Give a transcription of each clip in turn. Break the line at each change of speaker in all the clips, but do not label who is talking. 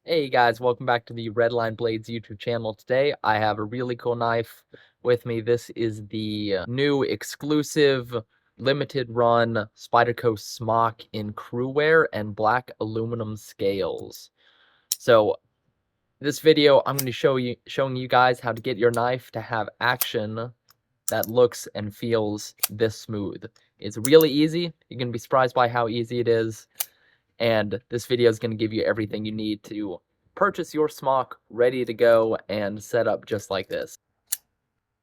Hey guys, welcome back to the Redline Blades YouTube channel. Today I have a really cool knife with me. This is the new exclusive limited run Spyderco Smock in CruWear and black aluminum scales. So this video I'm going to showing you guys how to get your knife to have action that looks and feels this smooth. It's really easy. You're going to be surprised by how easy it is. And this video is going to give you everything you need to purchase your smock ready to go and set up just like this.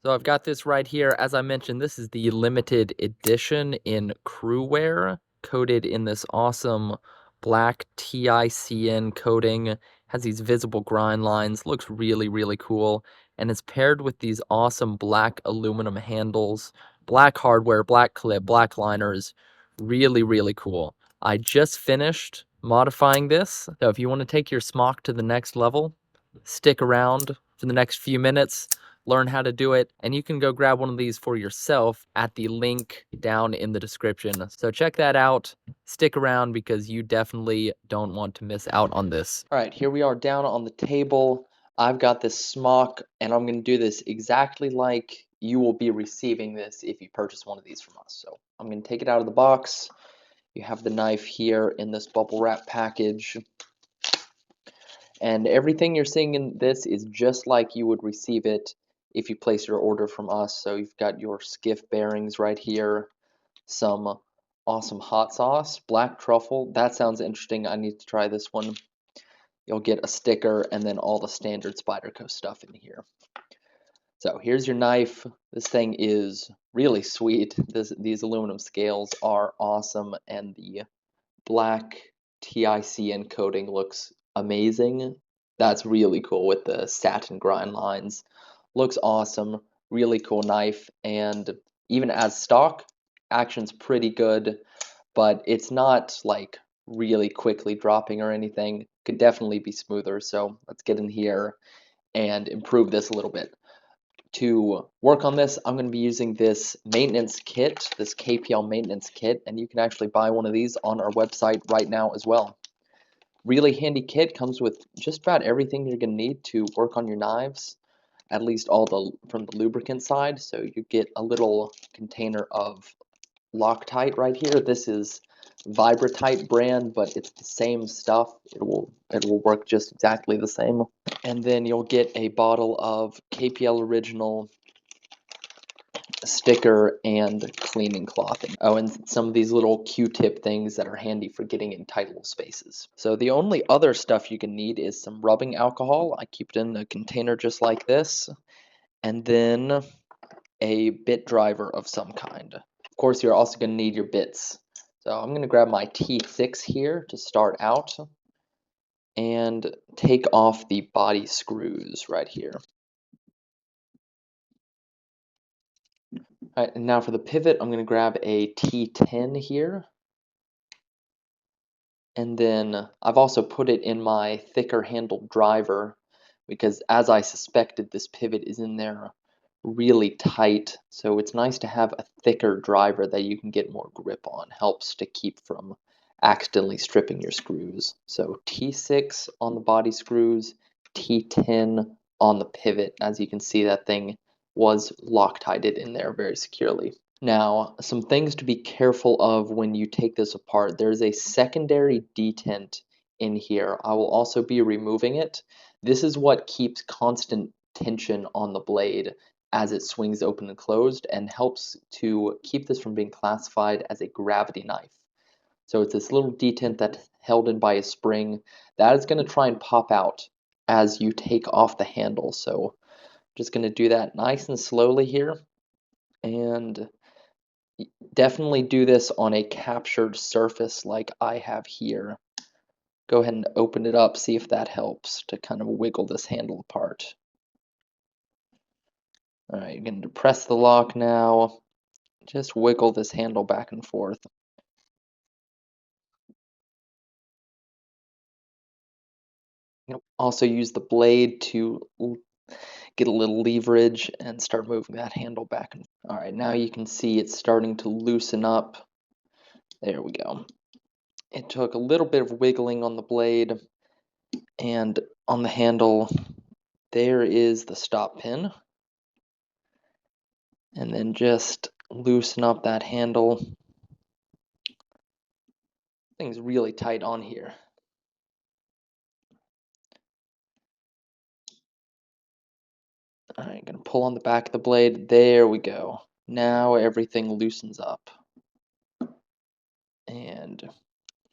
So I've got this right here. As I mentioned, this is the limited edition in CruWear, coated in this awesome black TICN coating. Has these visible grind lines, looks really, really cool. And it's paired with these awesome black aluminum handles, black hardware, black clip, black liners. Really, really cool. I just finished modifying this. So if you want to take your smock to the next level, stick around for the next few minutes, learn how to do it, and you can go grab one of these for yourself at the link down in the description. So check that out. Stick around because you definitely don't want to miss out on this. All right, here we are down on the table. I've got this smock, and I'm going to do this exactly like you will be receiving this if you purchase one of these from us. So I'm going to take it out of the box. You have the knife here in this bubble wrap package. And everything you're seeing in this is just like you would receive it if you place your order from us. So you've got your Skiff bearings right here, some awesome hot sauce, black truffle. That sounds interesting. I need to try this one. You'll get a sticker and then all the standard Spyderco stuff in here. So here's your knife. This thing is really sweet. These aluminum scales are awesome, and the black TICN coating looks amazing. That's really cool with the satin grind lines. Looks awesome. Really cool knife, and even as stock, action's pretty good, but it's not like really quickly dropping or anything. Could definitely be smoother, so let's get in here and improve this a little bit. To work on this, I'm going to be using this maintenance kit, this KPL maintenance kit, and you can actually buy one of these on our website right now as well. Really handy kit, comes with just about everything you're going to need to work on your knives, at least all from the lubricant side. So you get a little container of Loctite right here. This is Vibratite brand, but it's the same stuff. It will work just exactly the same. And then you'll get a bottle of KPL Original sticker and cleaning cloth. Oh, and some of these little Q-tip things that are handy for getting in tight little spaces. So the only other stuff you can need is some rubbing alcohol. I keep it in a container just like this. And then a bit driver of some kind. Of course, you're also going to need your bits. So I'm going to grab my T6 here to start out and take off the body screws right here. All right, and now for the pivot, I'm going to grab a T10 here. And then I've also put it in my thicker handled driver because, as I suspected, this pivot is in there really tight. So it's nice to have a thicker driver that you can get more grip on. Helps to keep from accidentally stripping your screws. So T6 on the body screws, T10 on the pivot. As you can see, that thing was Loctited in there very securely. Now, some things to be careful of when you take this apart. There's a secondary detent in here. I will also be removing it. This is what keeps constant tension on the blade as it swings open and closed and helps to keep this from being classified as a gravity knife. So it's this little detent that's held in by a spring that is going to try and pop out as you take off the handle. So I'm just going to do that nice and slowly here, and definitely do this on a captured surface like I have here. Go ahead and open it up, see if that helps to kind of wiggle this handle apart. All right, you're going to press the lock now. Just wiggle this handle back and forth. Also use the blade to get a little leverage and start moving that handle back and forth. All right, now you can see it's starting to loosen up. There we go. It took a little bit of wiggling on the blade, And on the handle, there is the stop pin. And then just loosen up that handle. Thing's really tight on here. Alright, gonna pull on the back of the blade. There we go. Now everything loosens up. And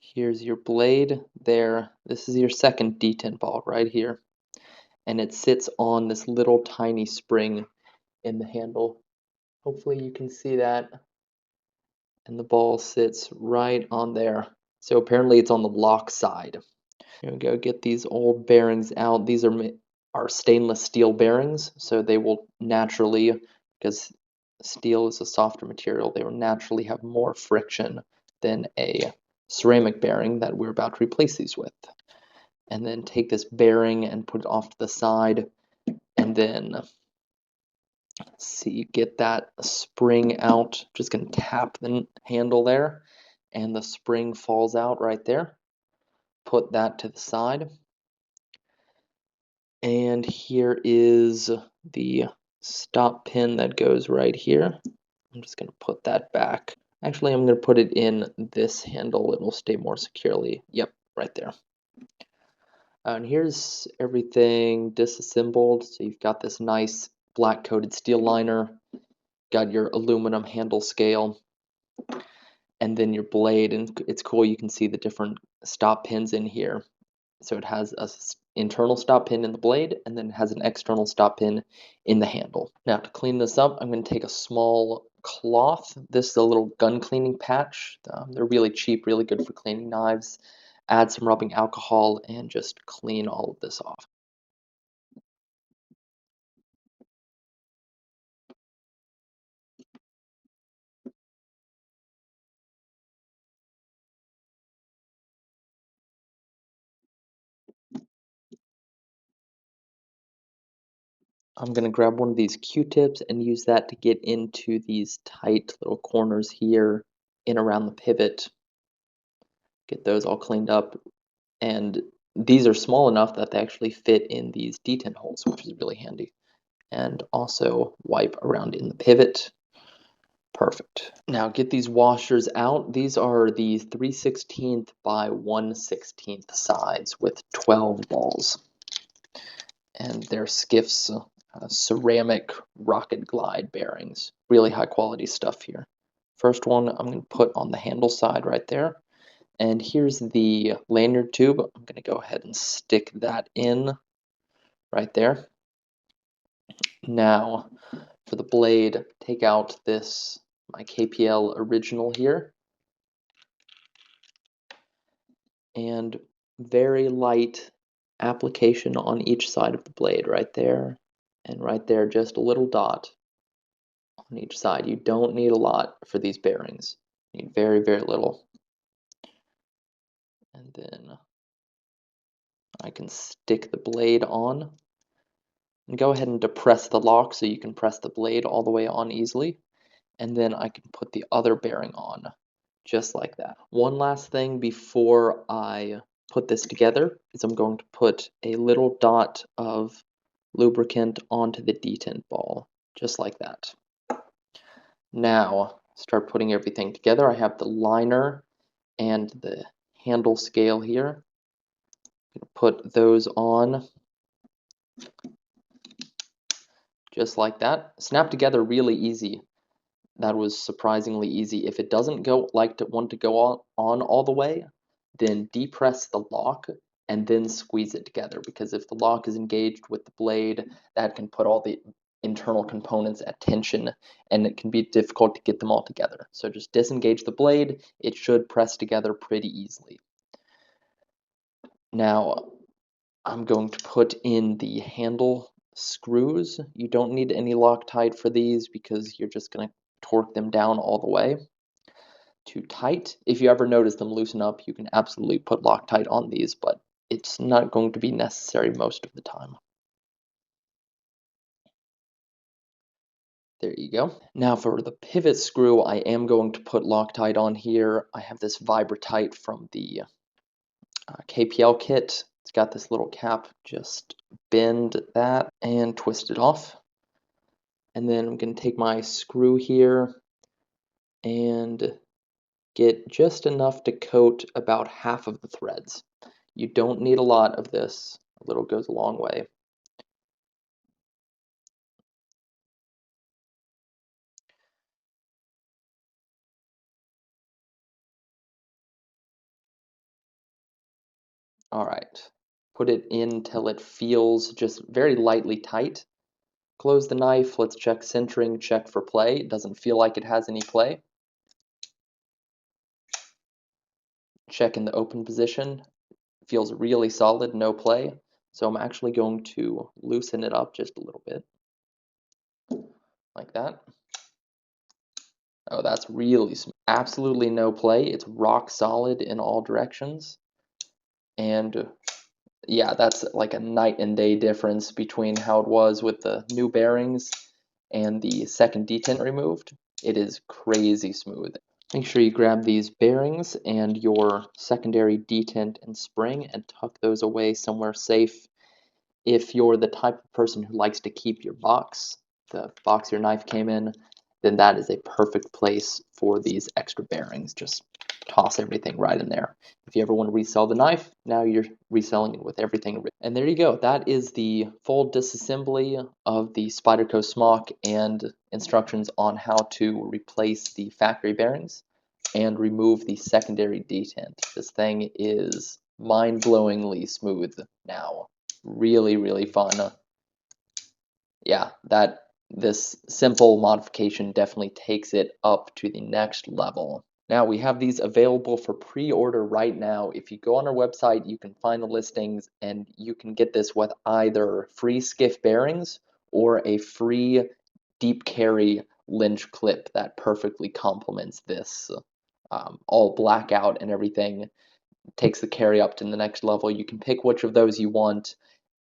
here's your blade there. This is your second detent ball right here. And it sits on this little tiny spring in the handle. Hopefully you can see that. And the ball sits right on there. So apparently it's on the lock side. Here we go, get these old bearings out. These are stainless steel bearings, so they will naturally, because steel is a softer material, they will naturally have more friction than a ceramic bearing that we're about to replace these with. And then take this bearing and put it off to the side, and then see, get that spring out. Just gonna tap the handle there, and the spring falls out right there. Put that to the side. And here is the stop pin that goes right here. I'm just going to put that back. Actually, I'm going to put it in this handle. It will stay more securely. Yep, right there. And here's everything disassembled. So you've got this nice black coated steel liner, got your aluminum handle scale, and then your blade. And it's cool, you can see the different stop pins in here. So it has an internal stop pin in the blade, and then it has an external stop pin in the handle. Now to clean this up, I'm going to take a small cloth. This is a little gun cleaning patch. They're really cheap, really good for cleaning knives. Add some rubbing alcohol and just clean all of this off. I'm going to grab one of these Q-tips and use that to get into these tight little corners here in around the pivot. Get those all cleaned up. And these are small enough that they actually fit in these detent holes, which is really handy. And also wipe around in the pivot. Perfect. Now get these washers out. These are the 3/16 by 1/16 sides with 12 balls. And they're Skiff's ceramic rocket glide bearings. Really high quality stuff here. First one I'm going to put on the handle side right there. And here's the lanyard tube. I'm going to go ahead and stick that in right there. Now, for the blade, take out this, my KPL original here. And very light application on each side of the blade right there. And right there, just a little dot on each side. You don't need a lot for these bearings. You need very, very little. And then I can stick the blade on. And go ahead and depress the lock so you can press the blade all the way on easily. And then I can put the other bearing on, just like that. One last thing before I put this together is I'm going to put a little dot of lubricant onto the detent ball, just like that. Now, start putting everything together. I have the liner and the handle scale here. Put those on just like that. Snap together really easy. That was surprisingly easy. If it doesn't want to go on all the way, then depress the lock and then squeeze it together, because if the lock is engaged with the blade, that can put all the internal components at tension and it can be difficult to get them all together. So just disengage the blade. It should press together pretty easily. Now I'm going to put in the handle screws. You don't need any Loctite for these because you're just going to torque them down all the way. Too tight. If you ever notice them loosen up, you can absolutely put Loctite on these, but it's not going to be necessary most of the time. There you go. Now for the pivot screw, I am going to put Loctite on here. I have this Vibratite from the KPL kit. It's got this little cap, just bend that and twist it off. And then I'm going to take my screw here and get just enough to coat about half of the threads. You don't need a lot of this. A little goes a long way. All right. Put it in till it feels just very lightly tight. Close the knife. Let's check centering, check for play. It doesn't feel like it has any play. Check in the open position. Feels really solid, no play. So I'm actually going to loosen it up just a little bit. Like that. Oh, that's really smooth. Absolutely no play. It's rock solid in all directions. And yeah, that's like a night and day difference between how it was with the new bearings and the second detent removed. It is crazy smooth. Make sure you grab these bearings and your secondary detent and spring and tuck those away somewhere safe. If you're the type of person who likes to keep your box, the box your knife came in, then that is a perfect place for these extra bearings. Just toss everything right in there. If you ever want to resell the knife, now you're reselling it with everything. And there you go. That is the full disassembly of the Spyderco Smock and instructions on how to replace the factory bearings and remove the secondary detent. This thing is mind-blowingly smooth now. Really, really fun. Yeah, this simple modification definitely takes it up to the next level. Now we have these available for pre-order right now. If you go on our website, you can find the listings and you can get this with either free Skiff bearings or a free deep carry Lynch clip that perfectly complements this. All blackout and everything, takes the carry up to the next level. You can pick which of those you want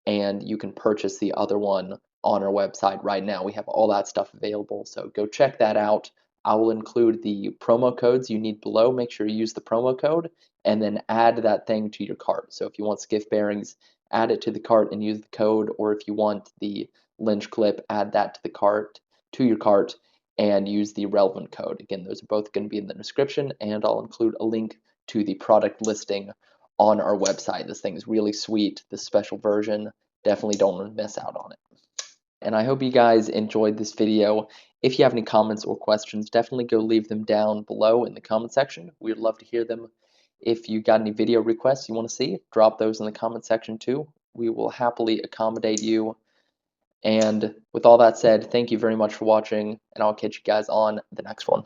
and you can purchase the other one on our website right now. We have all that stuff available, so go check that out. I will include the promo codes you need below. Make sure you use the promo code and then add that thing to your cart. So if you want Skiff bearings, add it to the cart and use the code, or if you want the Lynch clip, add that to your cart and use the relevant code. Again, those are both going to be in the description, and I'll include a link to the product listing on our website. This thing is really sweet, this special version. Definitely don't want to miss out on it. And I hope you guys enjoyed this video. If you have any comments or questions, definitely go leave them down below in the comment section. We'd love to hear them. If you got any video requests you want to see, drop those in the comment section too. We will happily accommodate you. And with all that said, thank you very much for watching, and I'll catch you guys on the next one.